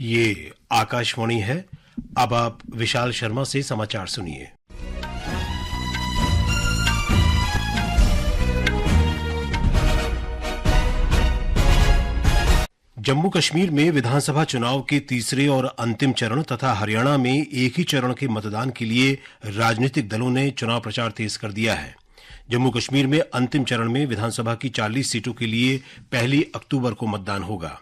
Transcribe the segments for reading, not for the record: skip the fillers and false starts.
ये आकाशवाणी है। अब आप विशाल शर्मा से समाचार सुनिए। जम्मू कश्मीर में विधानसभा चुनाव के तीसरे और अंतिम चरण तथा हरियाणा में एक ही चरण के मतदान के लिए राजनीतिक दलों ने चुनाव प्रचार तेज कर दिया है। जम्मू कश्मीर में अंतिम चरण में विधानसभा की 40 सीटों के लिए 1 अक्टूबर को मतदान होगा।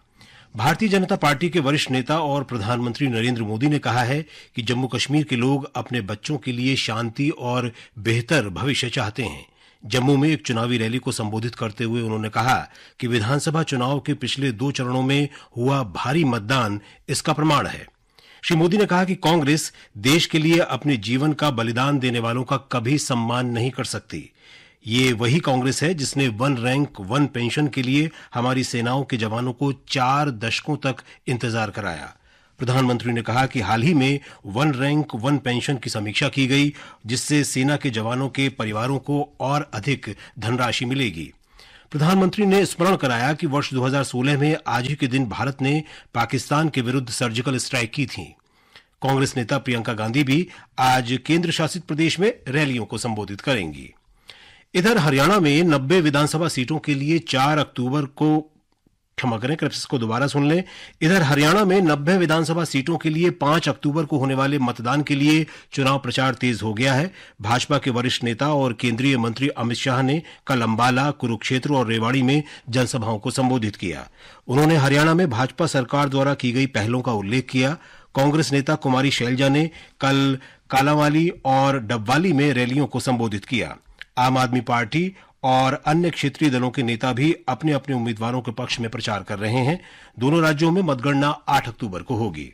भारतीय जनता पार्टी के वरिष्ठ नेता और प्रधानमंत्री नरेंद्र मोदी ने कहा है कि जम्मू कश्मीर के लोग अपने बच्चों के लिए शांति और बेहतर भविष्य चाहते हैं। जम्मू में एक चुनावी रैली को संबोधित करते हुए उन्होंने कहा कि विधानसभा चुनाव के पिछले 2 चरणों में हुआ भारी मतदान इसका प्रमाण है। श्री मोदी ने कहा कि कांग्रेस देश के लिए अपने जीवन का बलिदान देने वालों का कभी सम्मान नहीं कर सकती। ये वही कांग्रेस है जिसने 1 रैंक 1 पेंशन के लिए हमारी सेनाओं के जवानों को 4 दशकों तक इंतजार कराया। प्रधानमंत्री ने कहा कि हाल ही में 1 रैंक 1 पेंशन की समीक्षा की गई, जिससे सेना के जवानों के परिवारों को और अधिक धनराशि मिलेगी। प्रधानमंत्री ने स्मरण कराया कि वर्ष 2016 में आज ही के दिन भारत ने पाकिस्तान के विरुद्ध सर्जिकल स्ट्राइक की थी। कांग्रेस नेता प्रियंका गांधी भी आज केंद्र शासित प्रदेश में रैलियों को संबोधित करेंगी। इधर हरियाणा में 90 विधानसभा सीटों के लिए 4 अक्टूबर को इधर हरियाणा में 90 विधानसभा सीटों के लिए 5 अक्टूबर को होने वाले मतदान के लिए चुनाव प्रचार तेज हो गया है। भाजपा के वरिष्ठ नेता और केंद्रीय मंत्री अमित शाह ने कल अंबाला, कुरुक्षेत्र और रेवाड़ी में जनसभाओं को संबोधित किया। उन्होंने हरियाणा में भाजपा सरकार द्वारा की गई पहलों का उल्लेख किया। कांग्रेस नेता कुमारी शैलजा ने कल कालांवाली और डबवाली में रैलियों को संबोधित किया। आम आदमी पार्टी और अन्य क्षेत्रीय दलों के नेता भी अपने अपने उम्मीदवारों के पक्ष में प्रचार कर रहे हैं। दोनों राज्यों में मतगणना 8 अक्टूबर को होगी।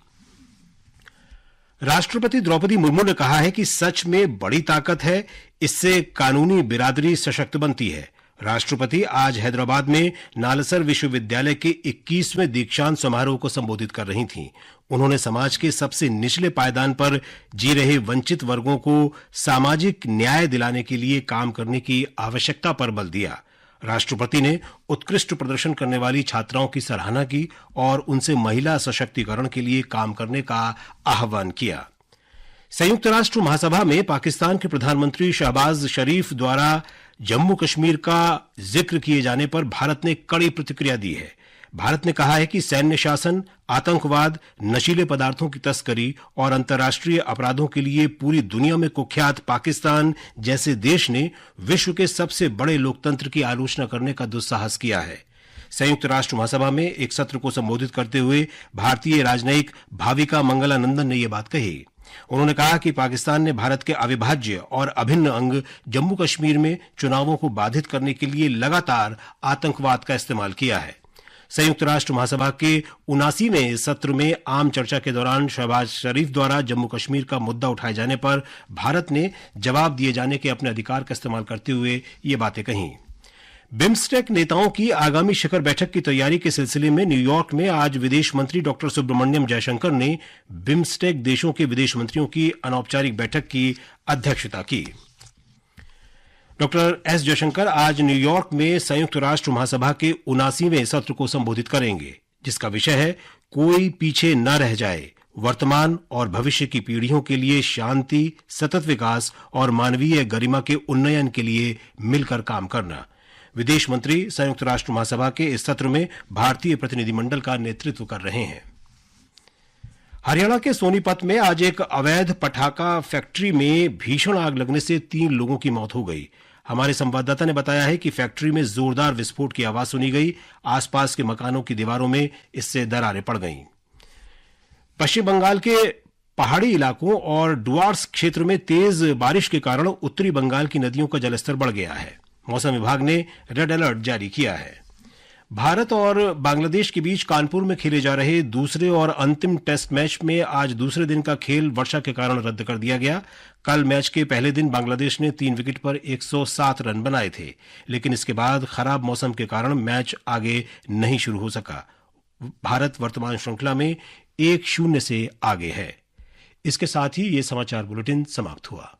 राष्ट्रपति द्रौपदी मुर्मू ने कहा है कि सच में बड़ी ताकत है, इससे कानूनी बिरादरी सशक्त बनती है। राष्ट्रपति आज हैदराबाद में नालसर विश्वविद्यालय के 21वें दीक्षांत समारोह को संबोधित कर रही थीं। उन्होंने समाज के सबसे निचले पायदान पर जी रहे वंचित वर्गों को सामाजिक न्याय दिलाने के लिए काम करने की आवश्यकता पर बल दिया। राष्ट्रपति ने उत्कृष्ट प्रदर्शन करने वाली छात्राओं की सराहना की और उनसे महिला सशक्तिकरण के लिए काम करने का आह्वान किया। संयुक्त राष्ट्र महासभा में पाकिस्तान के प्रधानमंत्री शहबाज शरीफ द्वारा जम्मू कश्मीर का जिक्र किए जाने पर भारत ने कड़ी प्रतिक्रिया दी है। भारत ने कहा है कि सैन्य शासन, आतंकवाद, नशीले पदार्थों की तस्करी और अंतर्राष्ट्रीय अपराधों के लिए पूरी दुनिया में कुख्यात पाकिस्तान जैसे देश ने विश्व के सबसे बड़े लोकतंत्र की आलोचना करने का दुस्साहस किया है। संयुक्त राष्ट्र महासभा में एक सत्र को संबोधित करते हुए भारतीय राजनयिक भाविका मंगलानंदन ने यह बात कही। उन्होंने कहा कि पाकिस्तान ने भारत के अविभाज्य और अभिन्न अंग जम्मू कश्मीर में चुनावों को बाधित करने के लिए लगातार आतंकवाद का इस्तेमाल किया है। संयुक्त राष्ट्र महासभा के 79वें सत्र में आम चर्चा के दौरान शहबाज शरीफ द्वारा जम्मू कश्मीर का मुद्दा उठाए जाने पर भारत ने जवाब दिए जाने के अपने अधिकार का इस्तेमाल करते हुए ये बातें कहीं। बिम्स्टेक नेताओं की आगामी शिखर बैठक की तैयारी के सिलसिले में न्यूयॉर्क में आज विदेश मंत्री डॉक्टर सुब्रमण्यम जयशंकर ने बिम्स्टेक देशों के विदेश मंत्रियों की अनौपचारिक बैठक की अध्यक्षता की। डॉक्टर एस जयशंकर आज न्यूयॉर्क में संयुक्त राष्ट्र महासभा के 79वें सत्र को संबोधित करेंगे, जिसका विषय है कोई पीछे न रह जाए, वर्तमान और भविष्य की पीढ़ियों के लिए शांति, सतत विकास और मानवीय गरिमा के उन्नयन के लिए मिलकर काम करना। विदेश मंत्री संयुक्त राष्ट्र महासभा के इस सत्र में भारतीय प्रतिनिधिमंडल का नेतृत्व कर रहे हैं। हरियाणा के सोनीपत में आज एक अवैध पटाखा फैक्ट्री में भीषण आग लगने से 3 लोगों की मौत हो गई। हमारे संवाददाता ने बताया है कि फैक्ट्री में जोरदार विस्फोट की आवाज सुनी गई। आसपास के मकानों की दीवारों में इससे दरारें पड़ गईं। पश्चिम बंगाल के पहाड़ी इलाकों और डुआर्स क्षेत्र में तेज बारिश के कारण उत्तरी बंगाल की नदियों का जलस्तर बढ़ गया है। मौसम विभाग ने रेड अलर्ट जारी किया है। भारत और बांग्लादेश के बीच कानपुर में खेले जा रहे दूसरे और अंतिम टेस्ट मैच में आज दूसरे दिन का खेल वर्षा के कारण रद्द कर दिया गया। कल मैच के पहले दिन बांग्लादेश ने 3 विकेट पर 107 रन बनाए थे, लेकिन इसके बाद खराब मौसम के कारण मैच आगे नहीं शुरू हो सका। भारत वर्तमान श्रृंखला में 1-0 से आगे है। इसके साथ ही ये समाचार बुलेटिन समाप्त हुआ।